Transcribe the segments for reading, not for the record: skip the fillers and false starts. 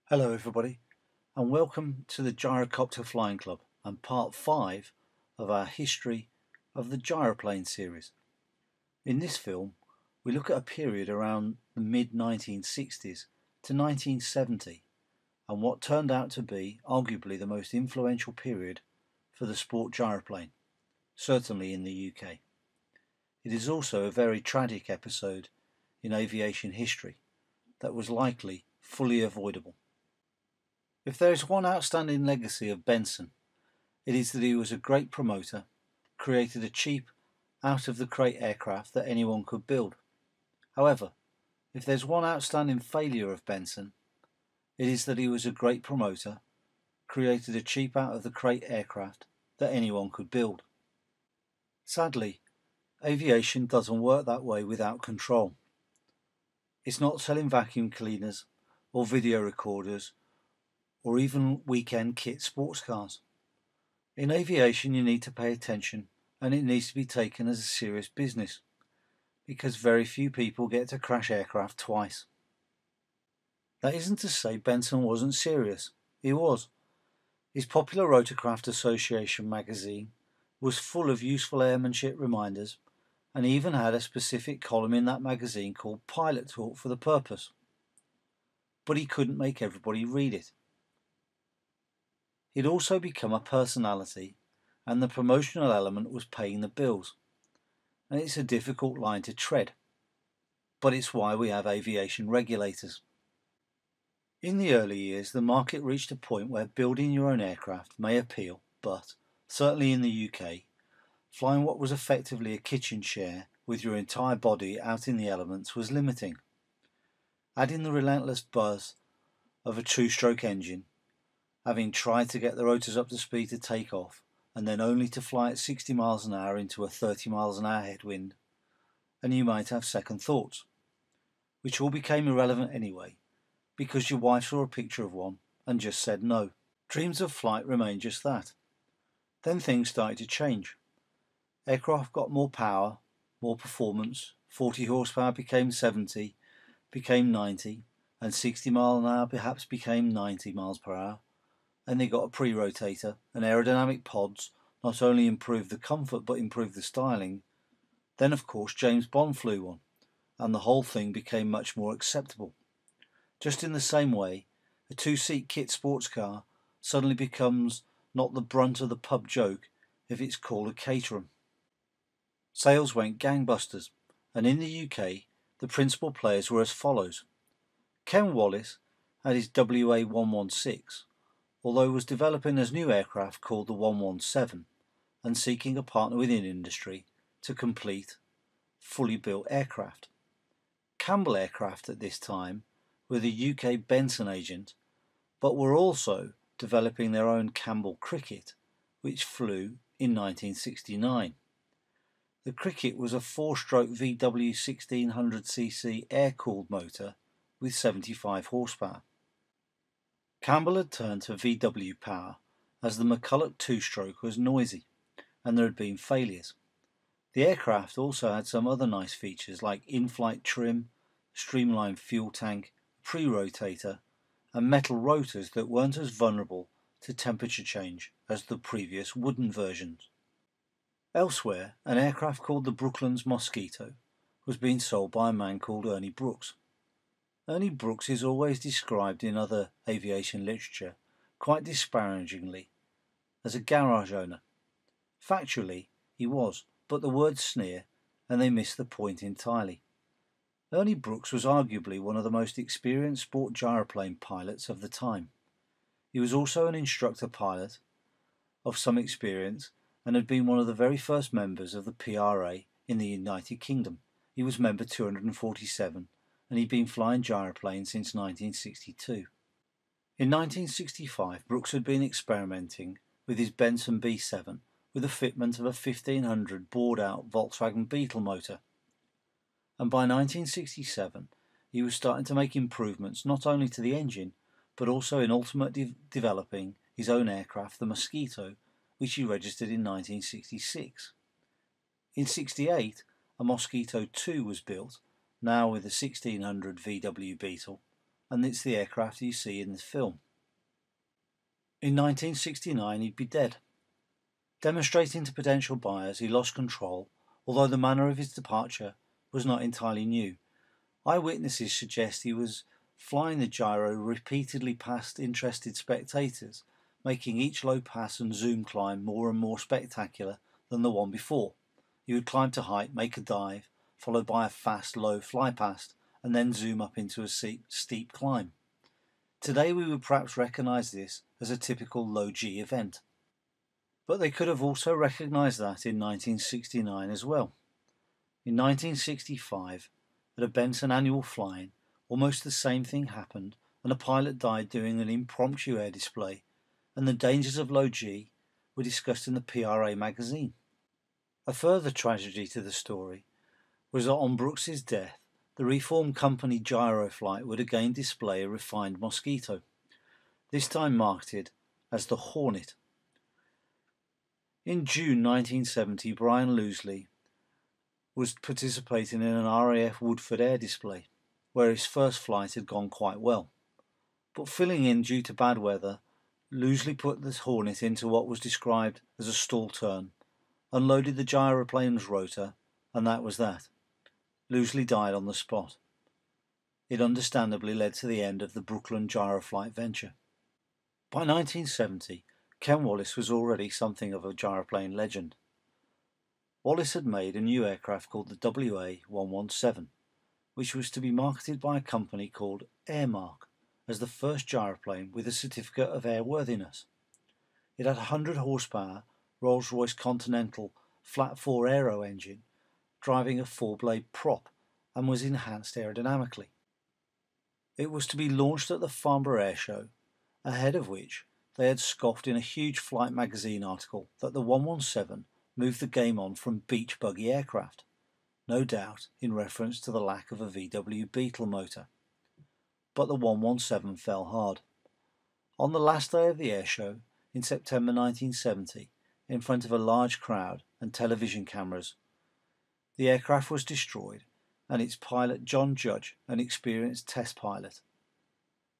Hello everybody and welcome to the Gyrocopter Flying Club and part 5 of our history of the Gyroplane series. In this film we look at a period around the mid-1960s to 1970 and what turned out to be arguably the most influential period for the sport gyroplane, certainly in the UK. It is also a very tragic episode in aviation history that was likely fully avoidable. If there is one outstanding legacy of Benson, it is that he was a great promoter, created a cheap, out-of-the-crate aircraft that anyone could build. However, if there's one outstanding failure of Benson, it is that he was a great promoter, created a cheap, out-of-the-crate aircraft that anyone could build. Sadly, aviation doesn't work that way without control. It's not selling vacuum cleaners or video recorders or even weekend kit sports cars. In aviation you need to pay attention and it needs to be taken as a serious business because very few people get to crash aircraft twice. That isn't to say Benson wasn't serious. He was. His popular Rotorcraft Association magazine was full of useful airmanship reminders and he even had a specific column in that magazine called Pilot Talk for the purpose. But he couldn't make everybody read it. He'd also become a personality and the promotional element was paying the bills. And it's a difficult line to tread. But it's why we have aviation regulators. In the early years, the market reached a point where building your own aircraft may appeal, but, certainly in the UK, flying what was effectively a kitchen chair with your entire body out in the elements was limiting. Adding the relentless buzz of a two-stroke engine, having tried to get the rotors up to speed to take off, and then only to fly at 60 miles an hour into a 30 miles an hour headwind, and you might have second thoughts, which all became irrelevant anyway, because your wife saw a picture of one and just said no. Dreams of flight remained just that. Then things started to change. Aircraft got more power, more performance, 40 horsepower became 70, became 90, and 60 miles an hour perhaps became 90 miles per hour. And they got a pre-rotator, and aerodynamic pods not only improved the comfort but improved the styling. Then of course James Bond flew one, and the whole thing became much more acceptable. Just in the same way, a two-seat kit sports car suddenly becomes not the brunt of the pub joke if it's called a Caterham. Sales went gangbusters, and in the UK the principal players were as follows. Ken Wallace had his WA-116, although was developing his new aircraft called the 117 and seeking a partner within industry to complete fully built aircraft. Campbell Aircraft at this time were the UK Benson agent, but were also developing their own Campbell Cricket, which flew in 1969. The Cricket was a 4-stroke VW 1600cc air-cooled motor with 75 horsepower. Campbell had turned to VW power as the McCulloch 2-stroke was noisy and there had been failures. The aircraft also had some other nice features like in-flight trim, streamlined fuel tank, pre-rotator and metal rotors that weren't as vulnerable to temperature change as the previous wooden versions. Elsewhere, an aircraft called the Brooklands Mosquito was being sold by a man called Ernie Brooks. Ernie Brooks is always described in other aviation literature quite disparagingly as a garage owner. Factually, he was, but the words sneer and they miss the point entirely. Ernie Brooks was arguably one of the most experienced sport gyroplane pilots of the time. He was also an instructor pilot of some experience and had been one of the very first members of the PRA in the United Kingdom. He was member 247 and he'd been flying gyroplanes since 1962. In 1965, Brooks had been experimenting with his Benson B7 with a fitment of a 1500 bored-out Volkswagen Beetle motor. And by 1967, he was starting to make improvements not only to the engine, but also in ultimately developing his own aircraft, the Mosquito, which he registered in 1966. In 1968, a Mosquito 2 was built, now with a 1600 VW Beetle, and it's the aircraft you see in the film. In 1969 he'd be dead. Demonstrating to potential buyers he lost control, although the manner of his departure was not entirely new. Eyewitnesses suggest he was flying the gyro repeatedly past interested spectators, making each low pass and zoom climb more and more spectacular than the one before. He would climb to height, make a dive, followed by a fast low fly past, and then zoom up into a steep climb. Today we would perhaps recognise this as a typical low G event. But they could have also recognised that in 1969 as well. In 1965, at a Benson annual flying, almost the same thing happened, and a pilot died doing an impromptu air display, and the dangers of low G were discussed in the PRA magazine. A further tragedy to the story was that on Brooks's death, the reformed company Gyroflight would again display a refined Mosquito, this time marketed as the Hornet. In June 1970, Brian Loseley was participating in an RAF Woodford air display, where his first flight had gone quite well. But filling in due to bad weather, Loseley put the Hornet into what was described as a stall turn, unloaded the gyroplane's rotor, and that was that. Loseley died on the spot. It understandably led to the end of the Brooklyn Gyroflight venture. By 1970, Ken Wallace was already something of a gyroplane legend. Wallace had made a new aircraft called the WA-117, which was to be marketed by a company called Airmark as the first gyroplane with a certificate of airworthiness. It had a 100 horsepower Rolls-Royce Continental flat 4 aero engine driving a 4-blade prop and was enhanced aerodynamically. It was to be launched at the Farnborough Air Show, ahead of which they had scoffed in a huge Flight magazine article that the 117 moved the game on from beach buggy aircraft, no doubt in reference to the lack of a VW Beetle motor. But the 117 fell hard. On the last day of the air show, in September 1970, in front of a large crowd and television cameras, the aircraft was destroyed, and its pilot, John Judge, an experienced test pilot,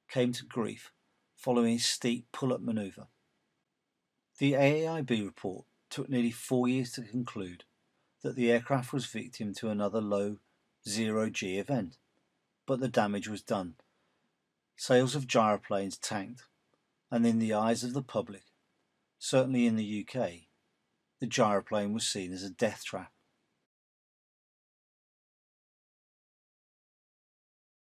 came to grief following a steep pull-up manoeuvre. The AAIB report took nearly 4 years to conclude that the aircraft was victim to another low zero-G event, but the damage was done. Sales of gyroplanes tanked, and in the eyes of the public, certainly in the UK, the gyroplane was seen as a death trap.